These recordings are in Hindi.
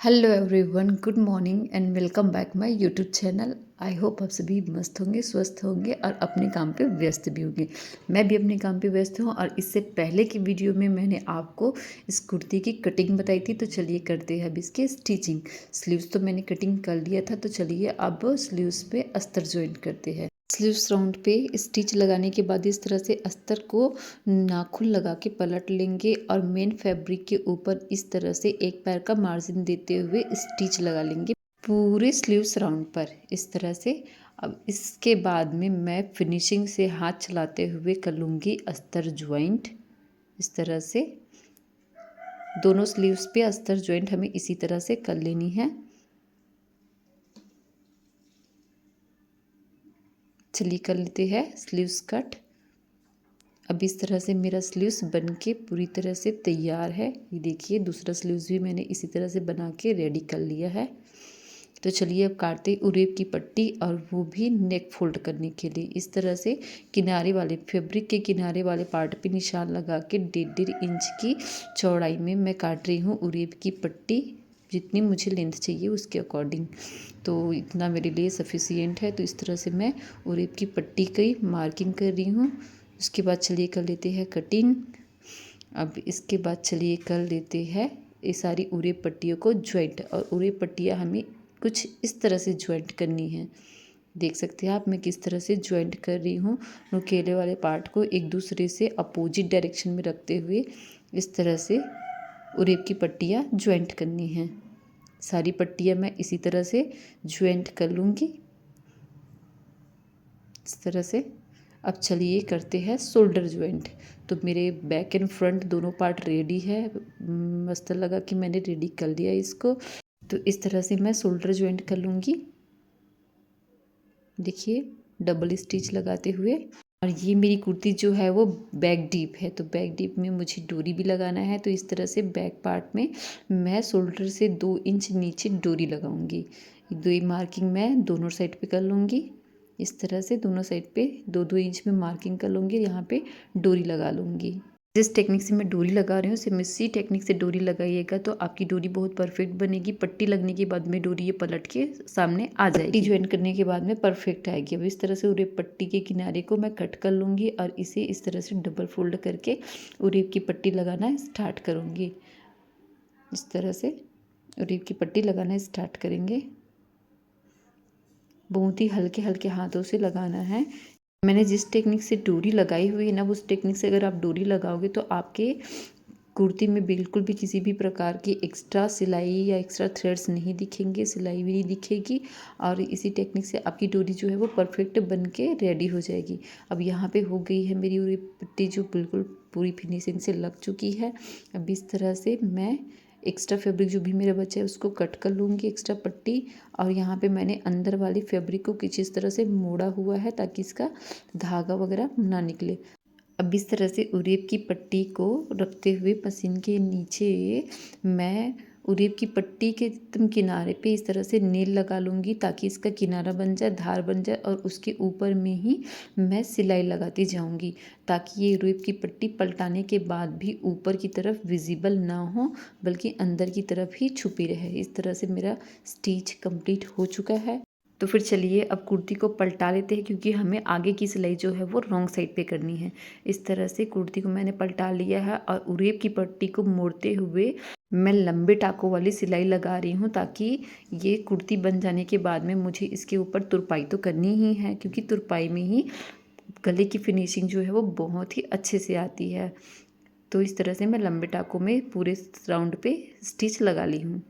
Hello everyone, good morning and welcome back my YouTube channel. I hope आप सभी मस्त होंगे, स्वस्थ होंगे और अपने काम पे व्यस्त भी होंगे। मैं भी अपने काम पे व्यस्त हूँ और इससे पहले की वीडियो में मैंने आपको इस कुर्ती की कटिंग बताई थी। तो चलिए करते हैं अब इसके स्टिचिंग। स्लीव्स तो मैंने कटिंग कर लिया था, तो चलिए अब स्लीव्स पे अस्तर ज्वाइन करते हैं। स्लीव्स राउंड पे स्टिच लगाने के बाद इस तरह से अस्तर को नाखून लगा के पलट लेंगे और मेन फैब्रिक के ऊपर इस तरह से एक पैर का मार्जिन देते हुए स्टिच लगा लेंगे पूरे स्लीव्स राउंड पर इस तरह से। अब इसके बाद में मैं फिनिशिंग से हाथ चलाते हुए कर लूँगी अस्तर ज्वाइंट। इस तरह से दोनों स्लीव्स पे अस्तर ज्वाइंट हमें इसी तरह से कर लेनी है। चलिए कर लेते हैं स्लीव्स कट। अब इस तरह से मेरा स्लीव्स बन के पूरी तरह से तैयार है। ये देखिए दूसरा स्लीव्स भी मैंने इसी तरह से बना के रेडी कर लिया है। तो चलिए अब काटते उरेब की पट्टी, और वो भी नेक फोल्ड करने के लिए इस तरह से किनारे वाले फैब्रिक के किनारे वाले पार्ट पे निशान लगा के 1.5 इंच की चौड़ाई में मैं काट रही हूँ उरेब की पट्टी। जितनी मुझे लेंथ चाहिए उसके अकॉर्डिंग, तो इतना मेरे लिए सफिशियंट है। तो इस तरह से मैं उरेब की पट्टी की मार्किंग कर रही हूँ। उसके बाद चलिए कर लेते हैं कटिंग। अब इसके बाद चलिए कर लेते हैं ये सारी उरेब पट्टियों को ज्वाइंट, और उरेब पट्टियाँ हमें कुछ इस तरह से ज्वाइंट करनी है। देख सकते हैं आप मैं किस तरह से ज्वाइंट कर रही हूँ। नुकेले वाले पार्ट को एक दूसरे से अपोजिट डायरेक्शन में रखते हुए इस तरह से उरेब की पट्टियाँ ज्वाइंट करनी हैं। सारी पट्टियाँ मैं इसी तरह से ज्वाइंट कर लूँगी इस तरह से। अब चलिए करते हैं शोल्डर ज्वाइंट। तो मेरे बैक एंड फ्रंट दोनों पार्ट रेडी है। अस्तर लगा कि मैंने रेडी कर लिया इसको। तो इस तरह से मैं शोल्डर ज्वाइंट कर लूँगी। देखिए डबल स्टिच लगाते हुए। और ये मेरी कुर्ती जो है वो बैक डीप है, तो बैक डीप में मुझे डोरी भी लगाना है। तो इस तरह से बैक पार्ट में मैं शोल्डर से 2 इंच नीचे डोरी लगाऊंगी। दो मार्किंग मैं दोनों साइड पे कर लूँगी। इस तरह से दोनों साइड पे 2-2 इंच में मार्किंग कर लूँगी। यहाँ पे डोरी लगा लूँगी। जिस टेक्निक से मैं डोरी लगा रही हूँ सेम इसी टेक्निक से डोरी लगाइएगा तो आपकी डोरी बहुत परफेक्ट बनेगी। पट्टी लगने के बाद में डोरी ये पलट के सामने आ जाएगी। पट्टी ज्वाइन करने के बाद में परफेक्ट आएगी। अब इस तरह से उरेब पट्टी के किनारे को मैं कट कर लूँगी और इसे इस तरह से डबल फोल्ड करके उरेब की पट्टी लगाना स्टार्ट करूँगी। इस तरह से उरेब की पट्टी लगाना स्टार्ट करेंगे। बहुत ही हल्के हल्के हाथों से लगाना है। मैंने जिस टेक्निक से डोरी लगाई हुई है ना, उस टेक्निक से अगर आप डोरी लगाओगे तो आपके कुर्ती में बिल्कुल भी किसी भी प्रकार की एक्स्ट्रा सिलाई या एक्स्ट्रा थ्रेड्स नहीं दिखेंगे, सिलाई भी नहीं दिखेगी। और इसी टेक्निक से आपकी डोरी जो है वो परफेक्ट बन के रेडी हो जाएगी। अब यहाँ पे हो गई है मेरी उरी पट्टी जो बिल्कुल पूरी फिनिशिंग से लग चुकी है। अब इस तरह से मैं एक्स्ट्रा फैब्रिक जो भी मेरा बचा है उसको कट कर लूँगी एक्स्ट्रा पट्टी। और यहाँ पे मैंने अंदर वाली फैब्रिक को कुछ इस तरह से मोड़ा हुआ है ताकि इसका धागा वगैरह ना निकले। अब इस तरह से उरेब की पट्टी को रखते हुए मशीन के नीचे मैं उरेब की पट्टी के एकदम किनारे पे इस तरह से नेल लगा लूँगी ताकि इसका किनारा बन जाए, धार बन जाए। और उसके ऊपर में ही मैं सिलाई लगाती जाऊँगी ताकि ये उरेब की पट्टी पलटाने के बाद भी ऊपर की तरफ विजिबल ना हो बल्कि अंदर की तरफ ही छुपी रहे। इस तरह से मेरा स्टिच कंप्लीट हो चुका है। तो फिर चलिए अब कुर्ती को पलटा लेते हैं क्योंकि हमें आगे की सिलाई जो है वो रॉन्ग साइड पे करनी है। इस तरह से कुर्ती को मैंने पलटा लिया है और उरेब की पट्टी को मोड़ते हुए मैं लंबे टाकों वाली सिलाई लगा रही हूँ ताकि ये कुर्ती बन जाने के बाद में मुझे इसके ऊपर तुरपाई तो करनी ही है, क्योंकि तुरपाई में ही गले की फिनिशिंग जो है वो बहुत ही अच्छे से आती है। तो इस तरह से मैं लंबे टाकों में पूरे राउंड पे स्टिच लगा ली हूँ।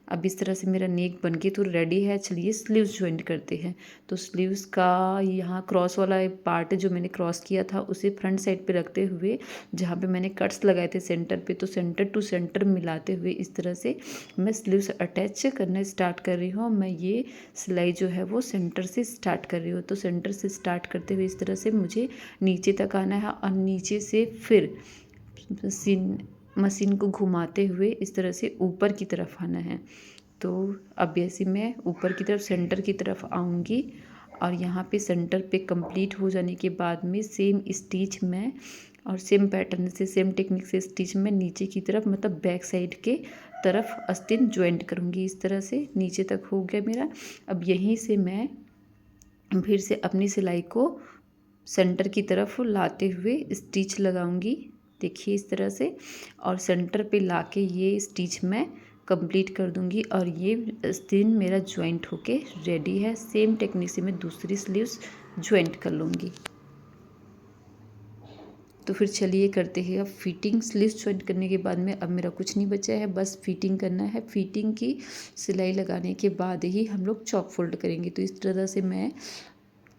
अब इस तरह से मेरा नेक बन के तो रेडी है। चलिए स्लीव्स ज्वाइंट करते हैं। तो स्लीव्स का यहाँ क्रॉस वाला पार्ट जो मैंने क्रॉस किया था उसे फ्रंट साइड पे रखते हुए जहाँ पे मैंने कट्स लगाए थे सेंटर पे, तो सेंटर टू सेंटर मिलाते हुए इस तरह से मैं स्लीव्स अटैच करना स्टार्ट कर रही हूँ। मैं ये सिलाई जो है वो सेंटर से स्टार्ट कर रही हूँ। तो सेंटर से स्टार्ट करते हुए इस तरह से मुझे नीचे तक आना है और नीचे से फिर मशीन को घुमाते हुए इस तरह से ऊपर की तरफ आना है। तो अब ऐसे मैं ऊपर की तरफ सेंटर की तरफ आऊँगी और यहाँ पे सेंटर पे कंप्लीट हो जाने के बाद में सेम स्टिच में और सेम पैटर्न से सेम टेक्निक से स्टिच में नीचे की तरफ मतलब बैक साइड के तरफ आस्तीन ज्वाइंट करूँगी। इस तरह से नीचे तक हो गया मेरा। अब यहीं से मैं फिर से अपनी सिलाई को सेंटर की तरफ लाते हुए स्टिच लगाऊंगी। देखिए इस तरह से, और सेंटर पे लाके ये स्टिच मैं कंप्लीट कर दूंगी और ये आस्तीन मेरा ज्वाइंट होके रेडी है। सेम टेक्निक से मैं दूसरी स्लीव्स ज्वाइंट कर लूँगी। तो फिर चलिए करते हैं अब फिटिंग। स्लीव्स ज्वाइंट करने के बाद में अब मेरा कुछ नहीं बचा है, बस फिटिंग करना है। फिटिंग की सिलाई लगाने के बाद ही हम लोग चॉक फोल्ड करेंगे। तो इस तरह से मैं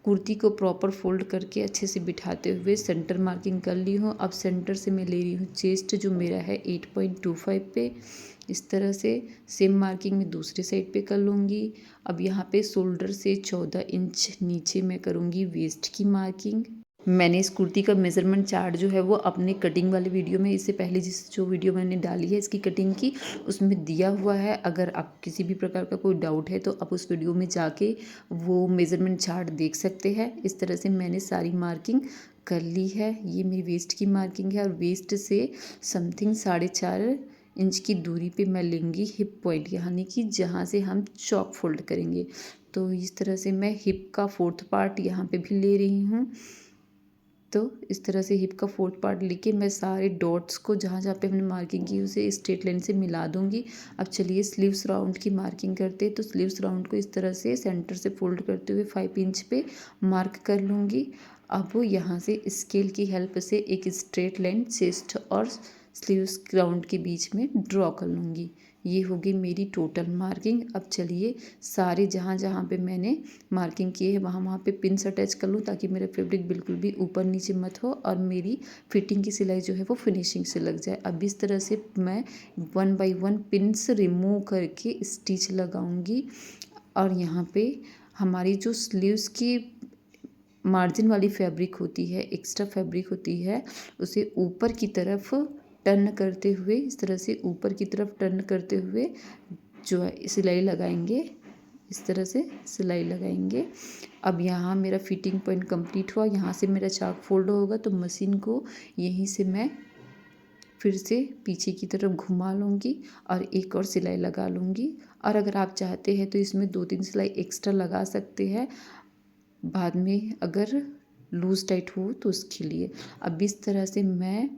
कुर्ती को प्रॉपर फोल्ड करके अच्छे से बिठाते हुए सेंटर मार्किंग कर ली हूँ। अब सेंटर से मैं ले रही हूँ चेस्ट जो मेरा है 8.25 पे। इस तरह से सेम मार्किंग मैं दूसरे साइड पे कर लूँगी। अब यहाँ पे शोल्डर से 14 इंच नीचे मैं करूँगी वेस्ट की मार्किंग। मैंने इस कुर्ती का मेज़रमेंट चार्ट जो है वो अपने कटिंग वाले वीडियो में, इससे पहले जो वीडियो मैंने डाली है इसकी कटिंग की, उसमें दिया हुआ है। अगर आप किसी भी प्रकार का कोई डाउट है तो आप उस वीडियो में जाके वो मेज़रमेंट चार्ट देख सकते हैं। इस तरह से मैंने सारी मार्किंग कर ली है। ये मेरी वेस्ट की मार्किंग है और वेस्ट से समथिंग 4.5 इंच की दूरी पे मैं लूँगी हिप पॉइंट, यानी कि जहाँ से हम चॉक फोल्ड करेंगे। तो इस तरह से मैं हिप का 4th पार्ट यहाँ पे भी ले रही हूँ। तो इस तरह से हिप का 4th पार्ट लेके मैं सारे डॉट्स को जहाँ जहाँ पे हमने मार्किंग की उसे स्ट्रेट लाइन से मिला दूंगी। अब चलिए स्लीव्स राउंड की मार्किंग करते हैं। तो स्लीव्स राउंड को इस तरह से सेंटर से फोल्ड करते हुए 5 इंच पे मार्क कर लूँगी। अब यहाँ से स्केल की हेल्प से एक स्ट्रेट लाइन चेस्ट और स्लीव्स राउंड के बीच में ड्रॉ कर लूँगी। ये होगी मेरी टोटल मार्किंग। अब चलिए सारे जहाँ जहाँ पे मैंने मार्किंग की है वहाँ वहाँ पे पिन्स अटैच कर लूँ, ताकि मेरा फैब्रिक बिल्कुल भी ऊपर नीचे मत हो और मेरी फिटिंग की सिलाई जो है वो फिनिशिंग से लग जाए। अब इस तरह से मैं 1 बाय 1 पिन्स रिमूव करके स्टिच लगाऊंगी। और यहाँ पे हमारी जो स्लीव्स की मार्जिन वाली फैब्रिक होती है, एक्स्ट्रा फैब्रिक होती है, उसे ऊपर की तरफ टर्न करते हुए, इस तरह से ऊपर की तरफ टर्न करते हुए जो है सिलाई लगाएंगे। इस तरह से सिलाई लगाएंगे। अब यहाँ मेरा फिटिंग पॉइंट कंप्लीट हुआ। यहाँ से मेरा चाक फोल्ड होगा तो मशीन को यहीं से मैं फिर से पीछे की तरफ घुमा लूँगी और एक और सिलाई लगा लूँगी। और अगर आप चाहते हैं तो इसमें 2-3 सिलाई एक्स्ट्रा लगा सकते हैं बाद में, अगर लूज़ टाइट हो तो उसके लिए। अब इस तरह से मैं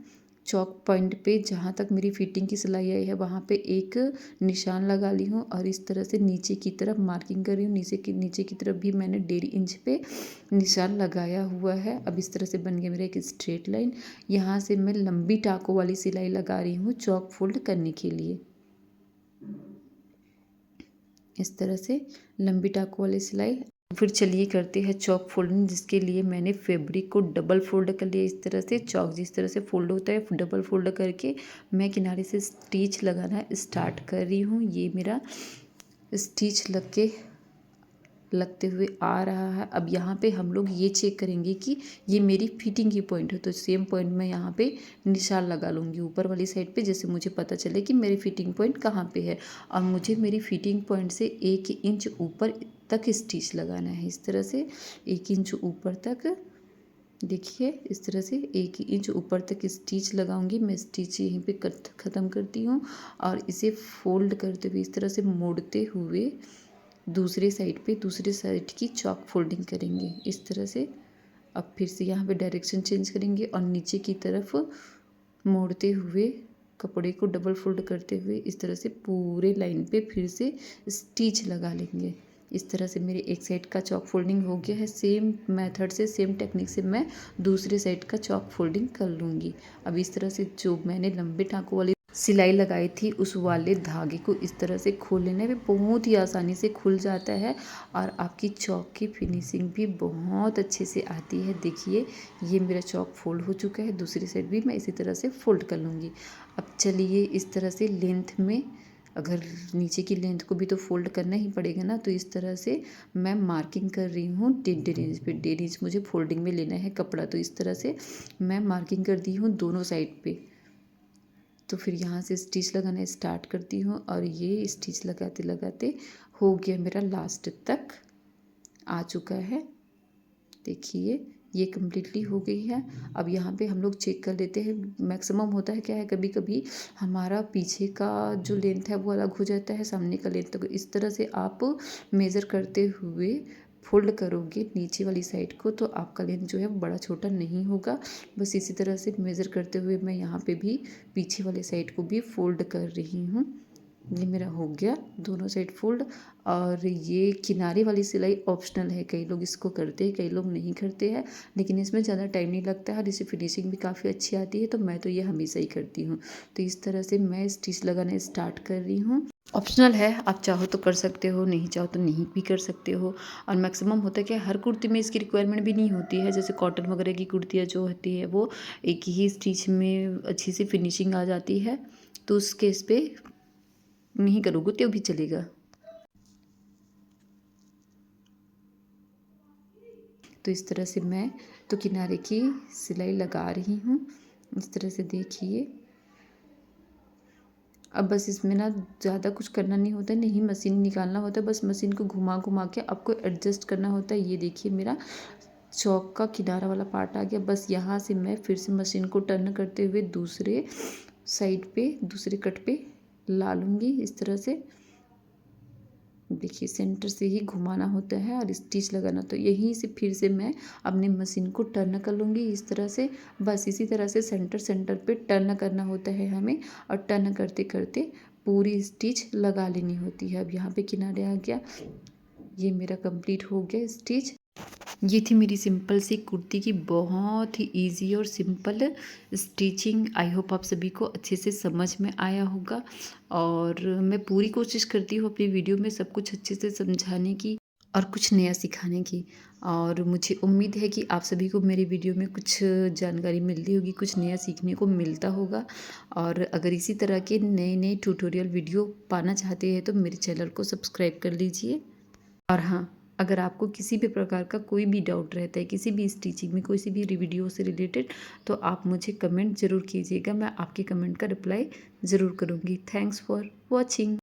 चॉक पॉइंट पे जहाँ तक मेरी फिटिंग की सिलाई आई है वहाँ पे एक निशान लगा ली हूँ और इस तरह से नीचे की तरफ मार्किंग कर रही हूँ। नीचे की तरफ भी मैंने 1.5 इंच पे निशान लगाया हुआ है। अब इस तरह से बन गया मेरा एक स्ट्रेट लाइन। यहाँ से मैं लंबी टाकों वाली सिलाई लगा रही हूँ चॉक फोल्ड करने के लिए। इस तरह से लंबी टाकों वाली सिलाई। फिर चलिए करते हैं चॉक फोल्डिंग, जिसके लिए मैंने फैब्रिक को डबल फोल्ड कर लिया। इस तरह से चॉक जिस तरह से फोल्ड होता है डबल फोल्ड करके मैं किनारे से स्टिच लगाना स्टार्ट कर रही हूँ। ये मेरा स्टिच लगते हुए आ रहा है। अब यहाँ पे हम लोग ये चेक करेंगे कि ये मेरी फिटिंग की पॉइंट है, तो सेम पॉइंट मैं यहाँ पे निशान लगा लूँगी ऊपर वाली साइड पे, जैसे मुझे पता चले कि मेरी फिटिंग पॉइंट कहाँ पे है। और मुझे मेरी फिटिंग पॉइंट से 1 इंच ऊपर तक स्टिच लगाना है। इस तरह से 1 इंच ऊपर तक, देखिए इस तरह से 1 इंच ऊपर तक स्टिच लगाऊंगी। मैं स्टिच यहीं पे ख़त्म करती हूँ और इसे फोल्ड करते हुए इस तरह से मोड़ते हुए दूसरे साइड की चॉक फोल्डिंग करेंगे इस तरह से। अब फिर से यहाँ पे डायरेक्शन चेंज करेंगे और नीचे की तरफ मोड़ते हुए कपड़े को डबल फोल्ड करते हुए इस तरह से पूरे लाइन पे फिर से स्टिच लगा लेंगे। इस तरह से मेरी एक साइड का चॉक फोल्डिंग हो गया है। सेम मेथड से, सेम टेक्निक से मैं दूसरे साइड का चॉक फोल्डिंग कर लूँगी। अब इस तरह से जो मैंने लंबे टाँकों वाली सिलाई लगाई थी उस वाले धागे को इस तरह से खोल लेना है। बहुत ही आसानी से खुल जाता है और आपकी चॉक की फिनिशिंग भी बहुत अच्छे से आती है। देखिए ये मेरा चॉक फोल्ड हो चुका है। दूसरी साइड भी मैं इसी तरह से फोल्ड कर लूँगी। अब चलिए इस तरह से लेंथ में, अगर नीचे की लेंथ को भी तो फोल्ड करना ही पड़ेगा ना, तो इस तरह से मैं मार्किंग कर रही हूँ 1.5 इंच पे। 1.5 इंच मुझे फोल्डिंग में लेना है कपड़ा, तो इस तरह से मैं मार्किंग कर दी हूँ दोनों साइड पे। तो फिर यहाँ से स्टिच लगाना स्टार्ट करती हूँ और ये स्टिच लगाते लगाते हो गया मेरा लास्ट तक आ चुका है। देखिए ये कम्प्लीटली हो गई है। अब यहाँ पे हम लोग चेक कर लेते हैं। मैक्सिमम होता है क्या है, कभी कभी हमारा पीछे का जो लेंथ है वो अलग हो जाता है सामने का लेंथ, तो इस तरह से आप मेज़र करते हुए फोल्ड करोगे नीचे वाली साइड को, तो आपका लेंथ जो है वो बड़ा छोटा नहीं होगा। बस इसी तरह से मेज़र करते हुए मैं यहाँ पे भी पीछे वाले साइड को भी फोल्ड कर रही हूँ। ये मेरा हो गया दोनों साइड फोल्ड। और ये किनारे वाली सिलाई ऑप्शनल है, कई लोग इसको करते हैं, कई लोग नहीं करते हैं, लेकिन इसमें ज़्यादा टाइम नहीं लगता है और इससे फिनिशिंग भी काफ़ी अच्छी आती है, तो मैं तो ये हमेशा ही करती हूँ। तो इस तरह से मैं स्टिच लगाना स्टार्ट कर रही हूँ। ऑप्शनल है, आप चाहो तो कर सकते हो, नहीं चाहो तो नहीं भी कर सकते हो। और मैक्सिमम होता है क्या, हर कुर्ती में इसकी रिक्वायरमेंट भी नहीं होती है। जैसे कॉटन वगैरह की कुर्तियाँ जो होती है वो एक ही स्टिच में अच्छी सी फिनिशिंग आ जाती है, तो उस केस पे नहीं करोगे तो भी चलेगा। तो इस तरह से मैं तो किनारे की सिलाई लगा रही हूँ, इस तरह से देखिए। अब बस इसमें ना ज़्यादा कुछ करना नहीं होता है, नहीं मशीन निकालना होता है, बस मशीन को घुमा घुमा के आपको एडजस्ट करना होता है। ये देखिए मेरा चौक का किनारा वाला पार्ट आ गया। बस यहाँ से मैं फिर से मशीन को टर्न करते हुए दूसरे साइड पे, दूसरे कट पे ला लूँगी इस तरह से। देखिए सेंटर से ही घुमाना होता है और स्टिच लगाना, तो यहीं से फिर से मैं अपनी मशीन को टर्न कर लूँगी इस तरह से। बस इसी तरह से सेंटर सेंटर पे टर्न करना होता है हमें, और टर्न करते करते पूरी स्टिच लगा लेनी होती है। अब यहाँ पे किनारे आ गया, ये मेरा कंप्लीट हो गया स्टिच। ये थी मेरी सिंपल सी कुर्ती की बहुत ही इजी और सिंपल स्टिचिंग। आई होप आप सभी को अच्छे से समझ में आया होगा, और मैं पूरी कोशिश करती हूँ अपनी वीडियो में सब कुछ अच्छे से समझाने की और कुछ नया सिखाने की। और मुझे उम्मीद है कि आप सभी को मेरी वीडियो में कुछ जानकारी मिलती होगी, कुछ नया सीखने को मिलता होगा। और अगर इसी तरह के नए नए ट्यूटोरियल वीडियो पाना चाहते हैं तो मेरे चैनल को सब्सक्राइब कर लीजिए। और हाँ, अगर आपको किसी भी प्रकार का कोई भी डाउट रहता है, किसी भी स्टिचिंग में, किसी भी वीडियो से रिलेटेड, तो आप मुझे कमेंट ज़रूर कीजिएगा। मैं आपके कमेंट का रिप्लाई ज़रूर करूँगी। Thanks for watching.